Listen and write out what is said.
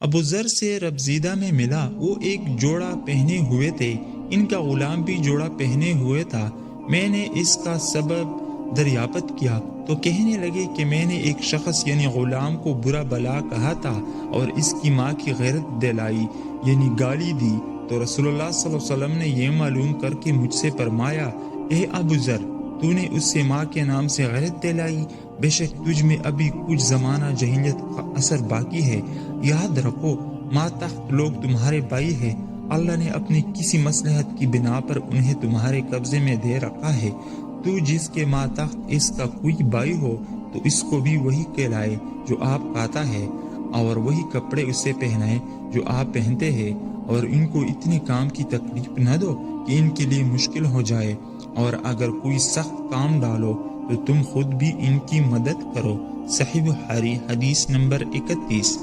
ابو ذر سے ربزیدہ میں ملا، وہ ایک جوڑا پہنے ہوئے تھے، ان کا غلام بھی جوڑا پہنے ہوئے تھا۔ میں نے اس کا سبب دریافت کیا تو کہنے لگے کہ میں نے ایک شخص یعنی غلام کو برا بلا کہا تھا اور اس کی ماں کی غیرت دلائی یعنی گالی دی، تو رسول اللہ صلی اللہ علیہ وسلم نے یہ معلوم کر کے مجھ سے فرمایا، اے ابو ذر، تو نے اس سے ماں کے نام سے غیرت دلائی، بے شک تجھ میں ابھی کچھ زمانہ جاہلیت کا اثر باقی ہے۔ یاد رکھو، ماتحت لوگ تمہارے بھائی ہیں، اللہ نے اپنی کسی مصلحت کی بنا پر انہیں تمہارے قبضے میں دے رکھا ہے۔ تو جس کے ماتحت اس کا کوئی بھائی ہو تو اس کو بھی وہی کھلائے جو آپ کھاتا ہے، اور وہی کپڑے اسے پہنائے جو آپ پہنتے ہیں، اور ان کو اتنے کام کی تکلیف نہ دو کہ ان کے لیے مشکل ہو جائے، اور اگر کوئی سخت کام ڈالو تو تم خود بھی ان کی مدد کرو۔ صحیح بخاری حدیث نمبر 31۔